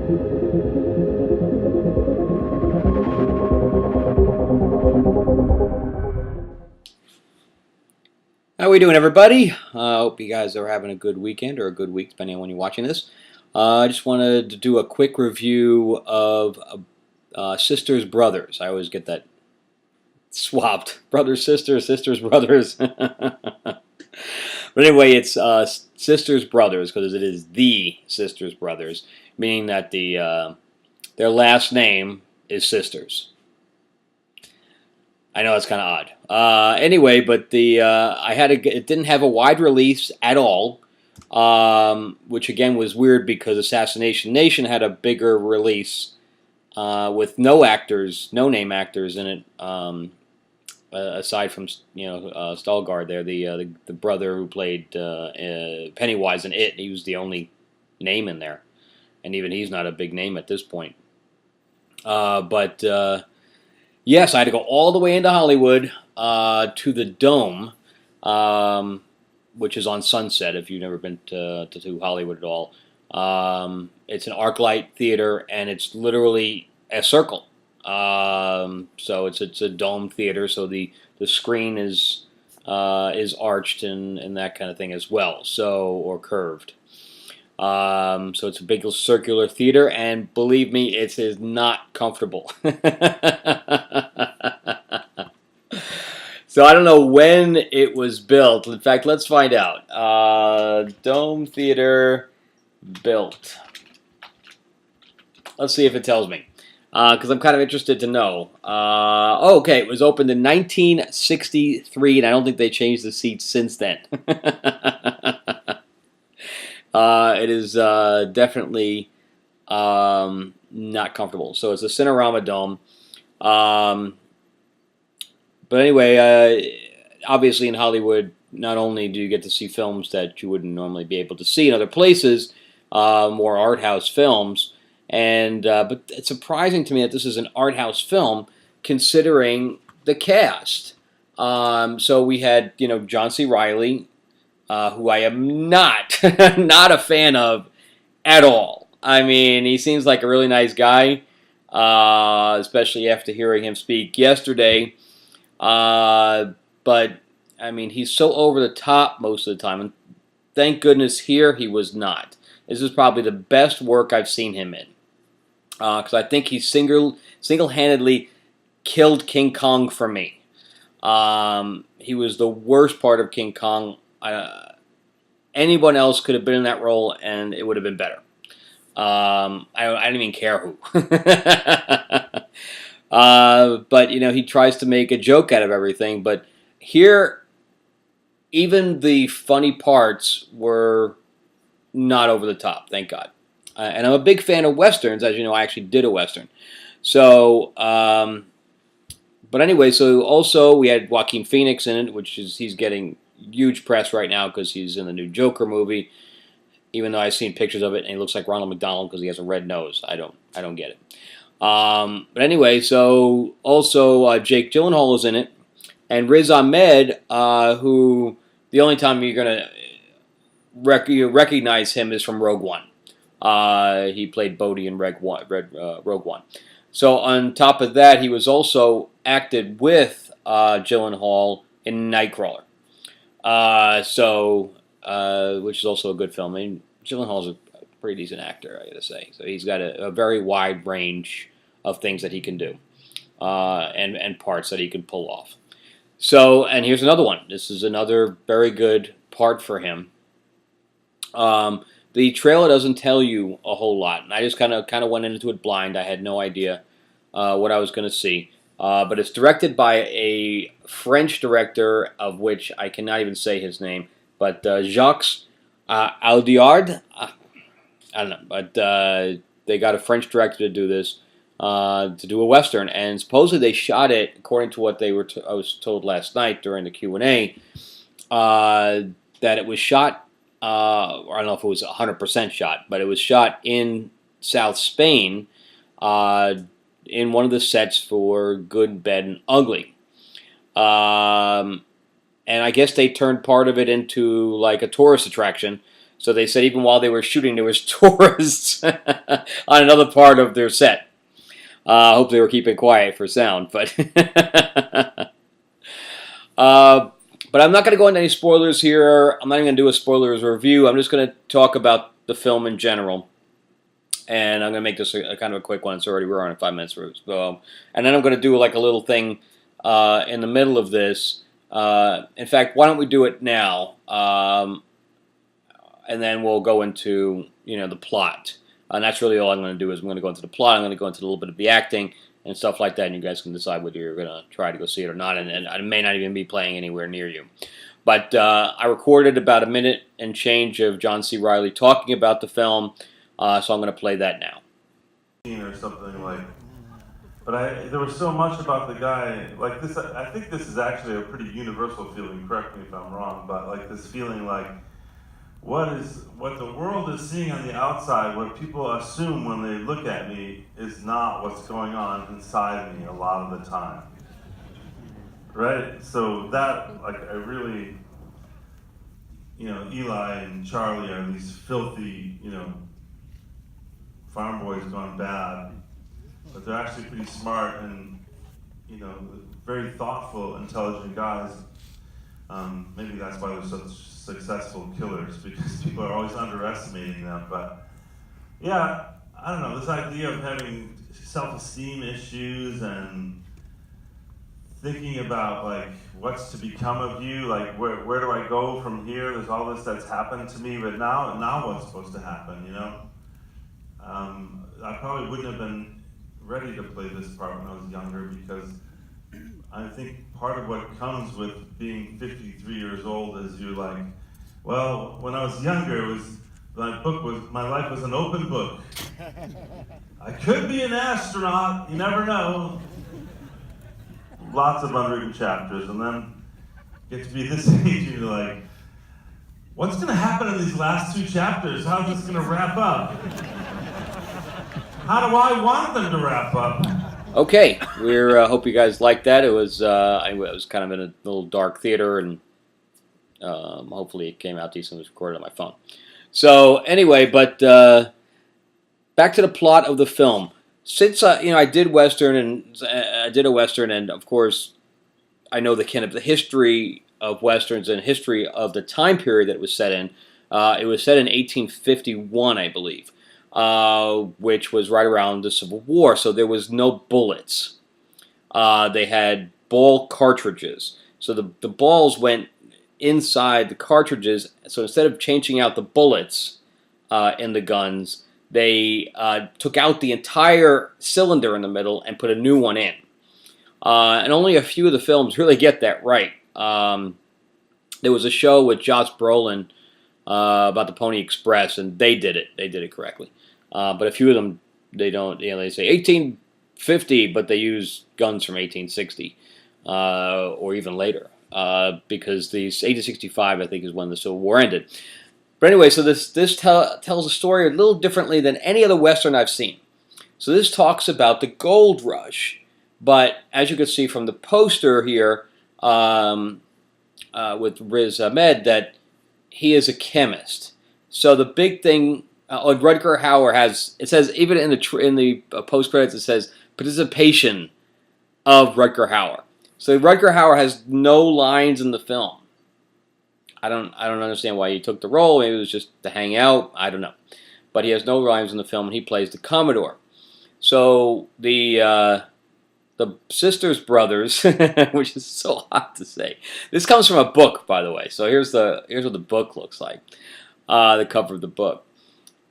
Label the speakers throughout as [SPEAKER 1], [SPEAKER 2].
[SPEAKER 1] How we doing, everybody? Hope you guys are having a good weekend or a good week, depending on when you're watching this. I just wanted to do a quick review of Sisters Brothers. I always get that swapped. Brothers, sisters, sisters, brothers. But anyway, it's Sisters Brothers because it is the Sisters Brothers, meaning that their last name is Sisters. I know it's kind of odd. Anyway, but it didn't have a wide release at all, which again was weird because Assassination Nation had a bigger release with no name actors in it, aside from Stalgard there, the brother who played Pennywise in It. He was the only name in there, and even he's not a big name at this point. But yes, I had to go all the way into Hollywood to the Dome, which is on Sunset. If you've never been to Hollywood at all, it's an ArcLight theater, and it's literally a circle. So it's a dome theater, so the screen is arched and that kind of thing as well, or curved. So it's a big circular theater, and believe me, it is not comfortable. So I don't know when it was built. In fact, let's find out. Dome Theater built. Let's see if it tells me, because I'm kind of interested to know. Okay, it was opened in 1963, and I don't think they changed the seats since then. It is definitely not comfortable. So it's a Cinerama Dome. But anyway, obviously in Hollywood, not only do you get to see films that you wouldn't normally be able to see in other places, more art house films, but it's surprising to me that this is an art house film considering the cast. So we had John C. Reilly, who I am not not a fan of at all. I mean, he seems like a really nice guy, especially after hearing him speak yesterday. But I mean, he's so over the top most of the time, and thank goodness here he was not. This is probably the best work I've seen him in, because I think he single-handedly killed King Kong for me. He was the worst part of King Kong. Anyone else could have been in that role, and it would have been better. I don't even care who. But he tries to make a joke out of everything. But here, even the funny parts were not over the top. Thank God. And I'm a big fan of westerns, as you know. I actually did a western. So, but anyway, so also we had Joaquin Phoenix in it, he's getting huge press right now because he's in the new Joker movie. Even though I've seen pictures of it, and he looks like Ronald McDonald because he has a red nose. I don't get it. But anyway, so also Jake Gyllenhaal is in it, and Riz Ahmed, who the only time you're gonna recognize him is from Rogue One. He played Bodhi in Rogue One. So on top of that, he was also acted with Gyllenhaal in Nightcrawler. Which is also a good film. I mean, Gyllenhaal's a pretty decent actor, I gotta say. So he's got a very wide range of things that he can do, and parts that he can pull off. So, and here's another one. This is another very good part for him. The trailer doesn't tell you a whole lot, and I just kind of went into it blind. I had no idea what I was going to see. But it's directed by a French director, of which I cannot even say his name, but Jacques Audiard. I don't know, but they got a French director to do this, to do a western, and supposedly they shot it, according to what I was told last night during the Q&A, that it was shot. I don't know if it was 100% shot, but it was shot in South Spain, in one of the sets for Good, Bad, and Ugly. And I guess they turned part of it into like a tourist attraction. So they said even while they were shooting, there was tourists on another part of their set. I hope they were keeping quiet for sound, but but I'm not going to go into any spoilers here. I'm not even going to do a spoilers review. I'm just going to talk about the film in general. And I'm going to make this a kind of a quick one. We're on 5 minutes. And then I'm going to do like a little thing in the middle of this. In fact, why don't we do it now? And then we'll go into the plot. And that's really all I'm going to do is I'm going to go into the plot. I'm going to go into a little bit of the acting and stuff like that. And you guys can decide whether you're going to try to go see it or not. And I may not even be playing anywhere near you. But I recorded about a minute and change of John C. Reilly talking about the film. So I'm going to play that now.
[SPEAKER 2] Or something like, but there was so much about the guy, like this. I think this is actually a pretty universal feeling. Correct me if I'm wrong, but like this feeling like what the world is seeing on the outside, what people assume when they look at me is not what's going on inside me a lot of the time. Right? So that, like, I really, Eli and Charlie are these filthy, farm boys gone bad, but they're actually pretty smart and, very thoughtful, intelligent guys. Maybe that's why they're such successful killers, because people are always underestimating them. But yeah, I don't know, this idea of having self-esteem issues and thinking about like what's to become of you, like where do I go from here? There's all this that's happened to me, but now what's supposed to happen, I probably wouldn't have been ready to play this part when I was younger, because I think part of what comes with being 53 years old is you're like, well, when I was younger, my life was an open book. I could be an astronaut, you never know. Lots of unwritten chapters, and then get to be this age and you're like, what's going to happen in these last 2 chapters? How's this going to wrap up? How do I want them to wrap up?
[SPEAKER 1] Okay, hope you guys liked that. It was kind of in a little dark theater, and hopefully it came out decent. It was recorded on my phone. So anyway, but back to the plot of the film. Since I did a western, and of course I know the kind of the history of westerns and history of the time period that it was set in. It was set in 1851, I believe. Which was right around the Civil War, so there was no bullets. They had ball cartridges, so the balls went inside the cartridges. So instead of changing out the bullets in the guns, they took out the entire cylinder in the middle and put a new one in. And only a few of the films really get that right. There was a show with Josh Brolin about the Pony Express, and they did it. They did it correctly. But a few of them, they don't. They say 1850, but they use guns from 1860 or even later, because the 1865, I think, is when the Civil War ended. But anyway, so this tells a story a little differently than any other Western I've seen. So this talks about the gold rush, but as you can see from the poster here with Riz Ahmed, that he is a chemist. So the big thing, Rutger Hauer it says even in the post credits, it says participation of Rutger Hauer. So Rutger Hauer has no lines in the film. I don't understand why he took the role. Maybe it was just to hang out. I don't know, but he has no lines in the film, and he plays the Commodore. So the sisters brothers, which is so hot to say. This comes from a book, by the way. So here's what the book looks like, the cover of the book.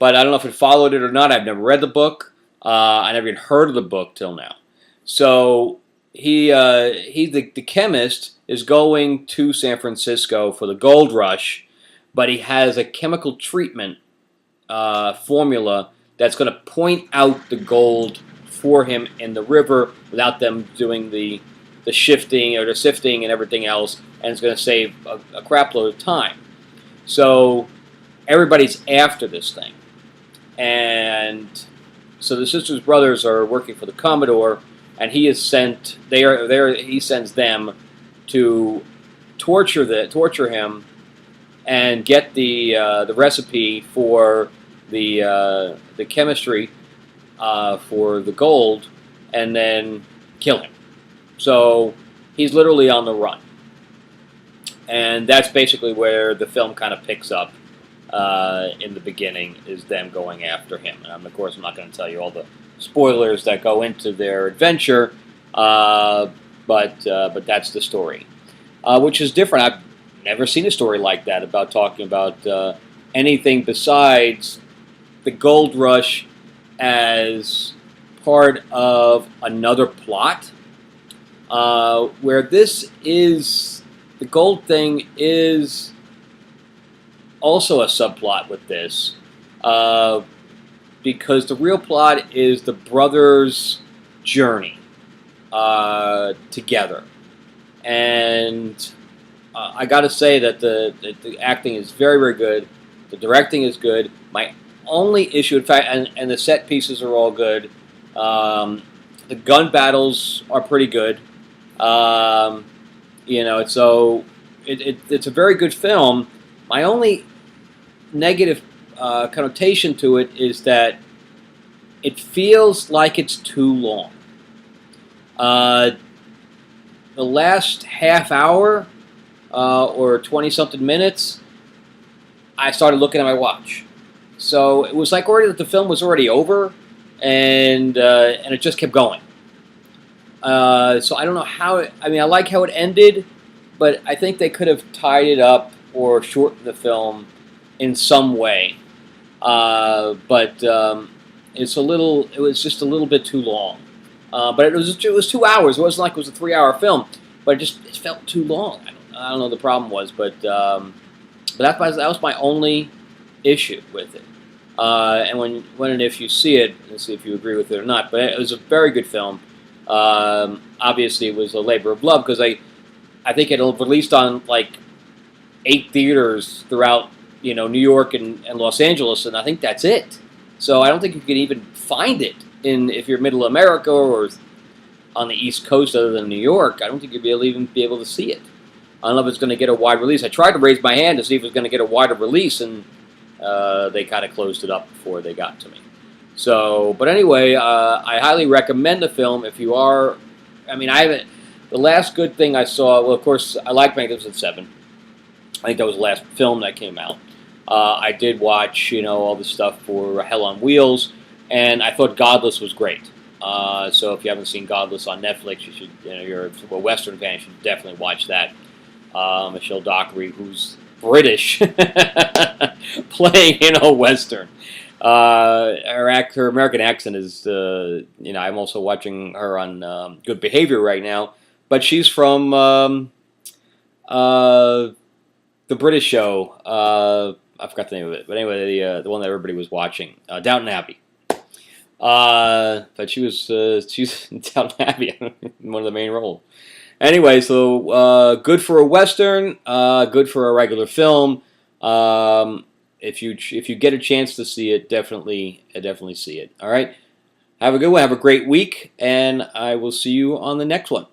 [SPEAKER 1] But I don't know if it followed it or not. I've never read the book. I never even heard of the book till now. So the chemist is going to San Francisco for the gold rush, but he has a chemical treatment formula that's going to point out the gold for him in the river without them doing the shifting or the sifting and everything else, and it's going to save a crap load of time. So everybody's after this thing. And so the sisters brothers are working for the Commodore, and he is sent. He sends them to torture him and get the recipe for the chemistry for the gold, and then kill him. So he's literally on the run, and that's basically where the film kind of picks up. In the beginning, is them going after him, and of course, I'm not going to tell you all the spoilers that go into their adventure, but that's the story, which is different. I've never seen a story like that about talking about anything besides the gold rush as part of another plot, where this is the gold thing is also a subplot with this, because the real plot is the brothers' journey together, and I got to say that the acting is very, very good. The directing is good. My only issue, in fact, and the set pieces are all good. The gun battles are pretty good. So it's a very good film. My only negative connotation to it is that it feels like it's too long. The last half hour or 20-something minutes, I started looking at my watch. So it was like already that the film was already over, and it just kept going. So I don't know how. I like how it ended, but I think they could have tied it up or shortened the film in some way. But it's a little. It was just a little bit too long. But it was 2 hours. It wasn't like it was a 3-hour film, but it felt too long. I don't know what the problem was, but that was my only issue with it. And when and if you see it, let's see if you agree with it or not. But it was a very good film. Obviously, it was a labor of love because I think it released on like 8 theaters throughout New York and Los Angeles, and I think that's it. So I don't think you can even find it if you're Middle America or on the East Coast other than New York. I don't think you'll even be able to see it. I don't know if it's going to get a wide release. I tried to raise my hand to see if it was going to get a wider release, and they kind of closed it up before they got to me. So, but anyway, I highly recommend the film if you are. I haven't. The last good thing I saw. Well, of course, I like Magnificent Seven. I think that was the last film that came out. I did watch, all the stuff for Hell on Wheels, and I thought Godless was great. So if you haven't seen Godless on Netflix, you should. You're a Western fan, you should definitely watch that. Michelle Dockery, who's British, playing in a Western. Her American accent is, I'm also watching her on Good Behavior right now, but she's from the British show. I forgot the name of it, but anyway, the one that everybody was watching, Downton Abbey. But she's in Downton Abbey, one of the main roles. Anyway, so good for a Western, good for a regular film. If you get a chance to see it, definitely see it. All right, have a good one. Have a great week, and I will see you on the next one.